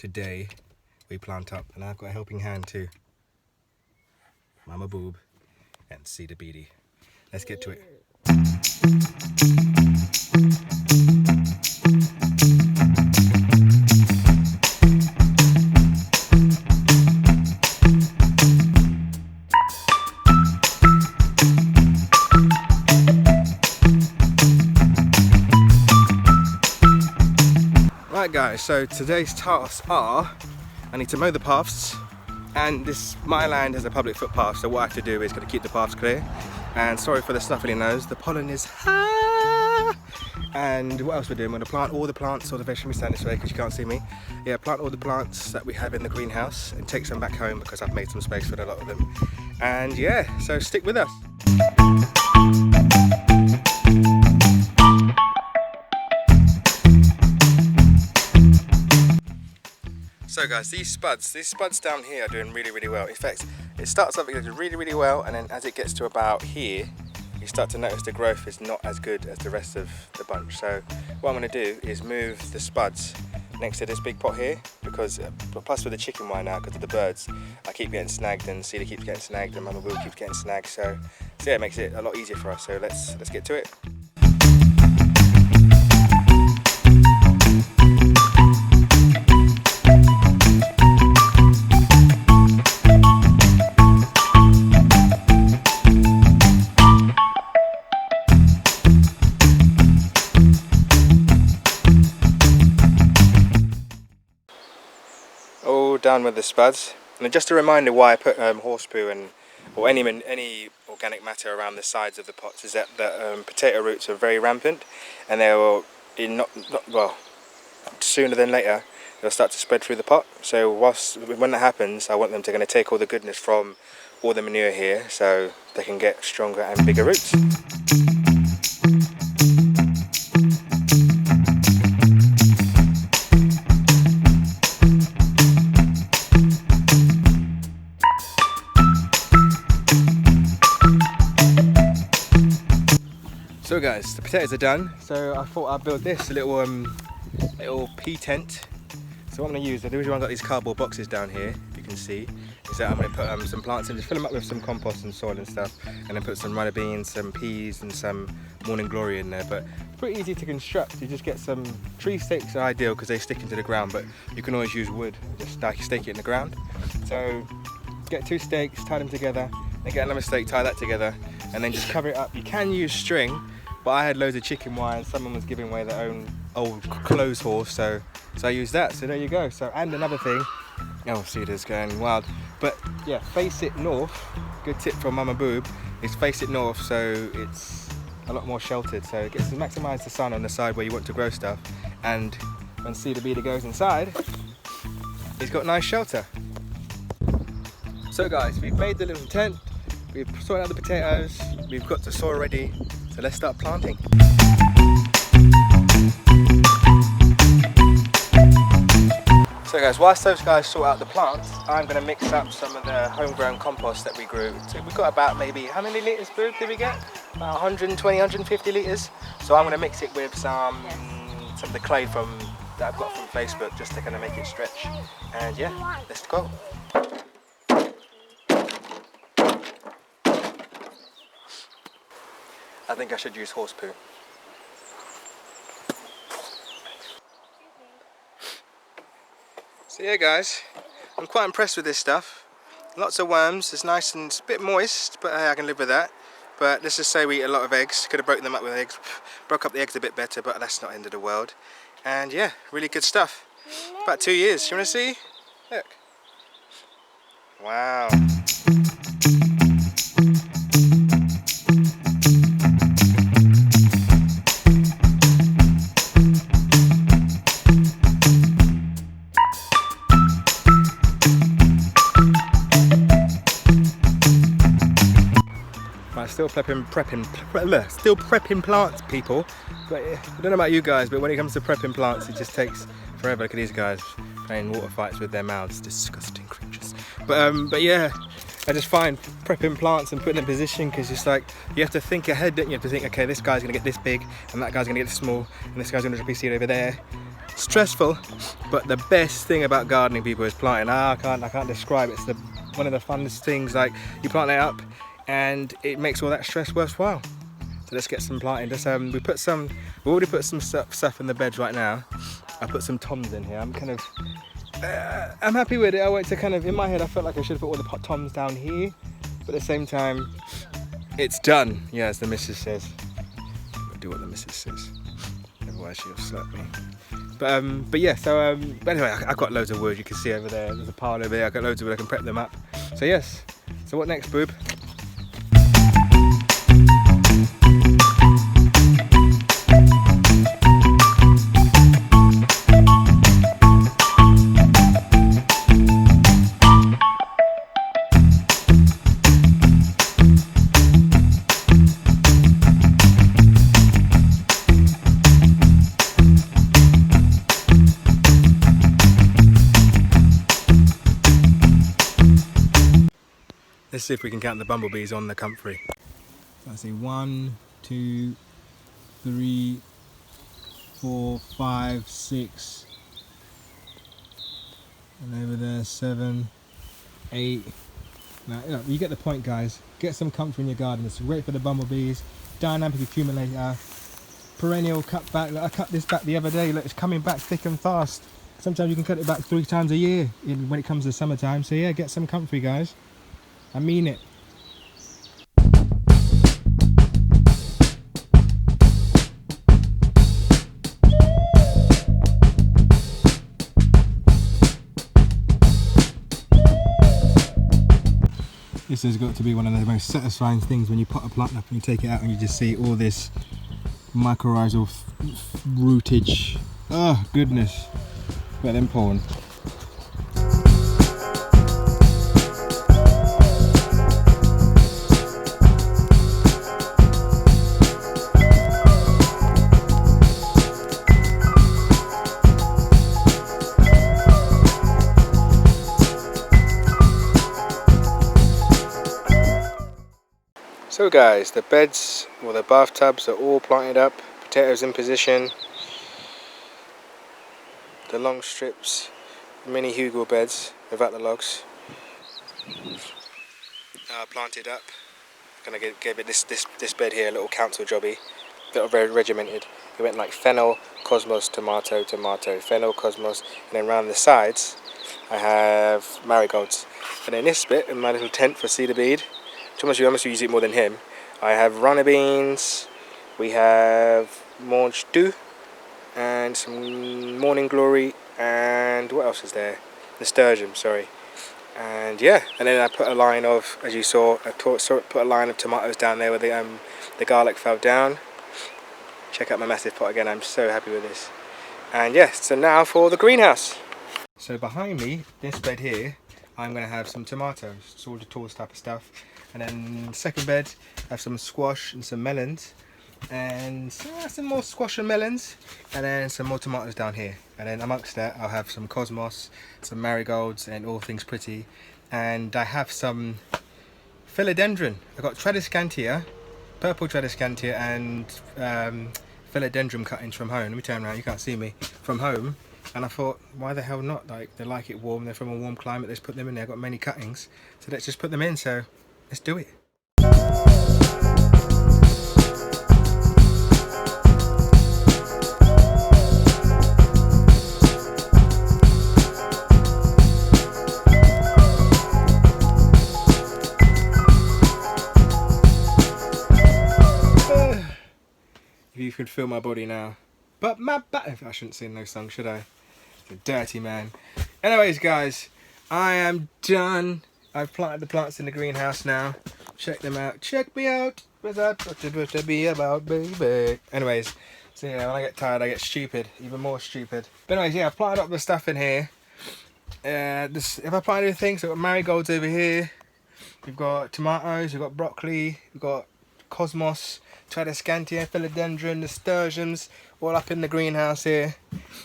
Today we plant up, and I've got a helping hand too. Mama Boob and Cedar Beatty. Let's get to it. Right guys, so today's tasks are, I need to mow the paths, and my land has a public footpath, so what I have to do is got to keep the paths clear. And sorry for the snuffly nose, the pollen is high. And what else we're doing, we're going to plant all the plants, or the vegetables stand this way because you can't see me. Yeah, plant all the plants that we have in the greenhouse and take some back home because I've made some space for a lot of them. And yeah, so stick with us. So guys, these spuds down here are doing really well. In fact, it starts off really well, and then as it gets to about here, you start to notice the growth is not as good as the rest of the bunch. So what I'm going to do is move the spuds next to this big pot here, because plus with the chicken wire now, because of the birds, I keep getting snagged, and Cedar keeps getting snagged, and Mama Will keeps getting snagged. So yeah, it makes it a lot easier for us. So let's get to it. Down with the spuds, and just a reminder why I put horse poo or any organic matter around the sides of the pots is that the potato roots are very rampant, and they will sooner than later they'll start to spread through the pot. So when that happens, I want them to take all the goodness from all the manure here, so they can get stronger and bigger roots. So guys, the potatoes are done, so I thought I'd build this little pea tent. So what I'm going to use, the reason why I've got these cardboard boxes down here, you can see, is that I'm going to put some plants in, just fill them up with some compost and soil and stuff, and then put some runner beans, some peas and some morning glory in there. But it's pretty easy to construct. You just get some tree stakes, are ideal because they stick into the ground, but you can always use wood, just stake it in the ground. So get 2 stakes, tie them together, then get another stake, tie that together, and then just cover it up. You can use string, but I had loads of chicken wire and someone was giving away their own old clothes horse, so I used that. So there you go. So, and another thing, oh, Cedar's going wild, but yeah, face it north. Good tip from Mama Boob is face it north, so it's a lot more sheltered, so it gets to maximise the sun on the side where you want to grow stuff, and when Cedar Beatty goes inside, he's got nice shelter. So guys, we've made the little tent, we've sorted out the potatoes, we've got the soil ready, so let's start planting. So guys, whilst those guys sort out the plants, I'm going to mix up some of the homegrown compost that we grew. So we've got about maybe, how many litres, Boob, did we get? About 120, 150 litres. So I'm going to mix it with some of the clay that I've got from Facebook, just to kind of make it stretch. And yeah, let's go. I think I should use horse poo. So yeah guys, I'm quite impressed with this stuff. Lots of worms, it's nice and it's a bit moist, but hey, I can live with that. But let's just say we eat a lot of eggs, could have broken them up with eggs, broke up the eggs a bit better, but that's not the end of the world. And yeah, really good stuff. About 2 years, you want to see? Look. Wow. Still prepping plants, people. But I don't know about you guys, but when it comes to prepping plants, it just takes forever. Look at these guys playing water fights with their mouths, disgusting creatures. But yeah, I just find prepping plants and putting them in position, because it's like you have to think ahead, don't you? You have to think, okay, this guy's gonna get this big, and that guy's gonna get this small, and this guy's gonna drop his seed over there. stressful, but the best thing about gardening, people, is planting. I can't describe it. It's one of the funnest things. Like, you plant it up and it makes all that stress worthwhile. So let's get some planting. Just we already put some stuff in the beds right now. I put some toms in here. I'm kind of I'm happy with it. I went to kind of, in my head I felt like I should have put all the toms down here, but at the same time it's done. Yeah, as the missus says. I'll do what the missus says. Otherwise she'll slap me. But yeah, so but anyway, I've got loads of wood. You can see over there, there's a pile over there. I've got loads of wood, I can prep them up. So yes, so what next, boob? Let's see if we can count the bumblebees on the comfrey. So I see 1, 2, 3, 4, 5, 6, and over there 7, 8. Now you get the point, guys. Get some comfrey in your garden. It's great for the bumblebees. Dynamic accumulator, perennial cut back. Look, I cut this back the other day. Look, it's coming back thick and fast. Sometimes you can cut it back 3 times a year when it comes to summertime. So yeah, get some comfrey, guys. I mean it. This has got to be one of the most satisfying things when you pot a plant up and you take it out and you just see all this mycorrhizal rootage. Oh goodness. Better than porn. So guys, the beds or the bathtubs are all planted up, potatoes in position, the long strips, mini hugel beds without the logs are planted up. I'm gonna give it this bed here a little council jobby, very regimented. It went like fennel, cosmos, tomato, tomato, fennel, cosmos, and then around the sides I have marigolds. And then this bit in my little tent for cedar bead. I must use it more than him. I have runner beans, we have mange deux, and some morning glory, and what else is there? Nasturtium, sorry. And yeah, and then I put a line of, as you saw, put a line of tomatoes down there where the garlic fell down. Check out my massive pot again. I'm so happy with this. And yes, so now for the greenhouse. So behind me, this bed here, I'm going to have some tomatoes, all the tall type of stuff. And then second bed, I have some squash and some melons, and some more squash and melons, and then some more tomatoes down here. And then amongst that, I'll have some cosmos, some marigolds, and all things pretty. And I have some philodendron. I've got tradescantia, purple tradescantia, and philodendron cuttings from home. Let me turn around, you can't see me, from home. And I thought, why the hell not? Like, they like it warm, they're from a warm climate, let's put them in there. I've got many cuttings, so let's just put them in. So let's do it. If you could feel my body now. But my back, I shouldn't sing no song, should I? The dirty man. Anyways, guys, I am done. I've planted the plants in the greenhouse now. Check them out. Check me out. What's that supposed to be about, baby? Anyways, so yeah, when I get tired, I get stupid, even more stupid. But anyways, yeah, I've planted up the stuff in here. If I planted everything, so I've got marigolds over here. We've got tomatoes. We've got broccoli. We've got cosmos, tradescantia, philodendron, nasturtiums, all up in the greenhouse here.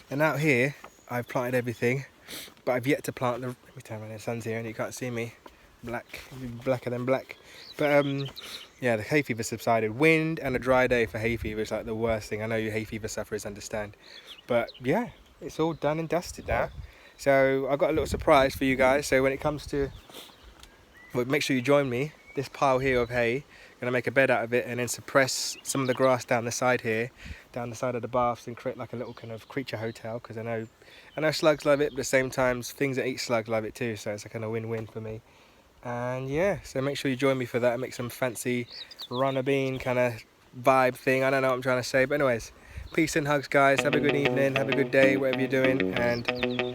And out here, I've planted everything, but I've yet to plant the. Let me turn around, the sun's here and you can't see me. Blacker than black. But yeah, the hay fever subsided. Wind and a dry day for hay fever is like the worst thing. I know you hay fever sufferers understand. But yeah, it's all done and dusted now. So I've got a little surprise for you guys. So when it comes to, well, make sure you join me. This pile here of hay, gonna make a bed out of it and then suppress some of the grass down the side here, down the side of the baths, and create like a little kind of creature hotel. Because I know slugs love it, but at the same time, things that eat slugs love it too. So it's a kind of win-win for me. And yeah, so make sure you join me for that and make some fancy runner bean kind of vibe thing. I don't know what I'm trying to say, but anyways, peace and hugs, guys. Have a good evening, have a good day, whatever you're doing, and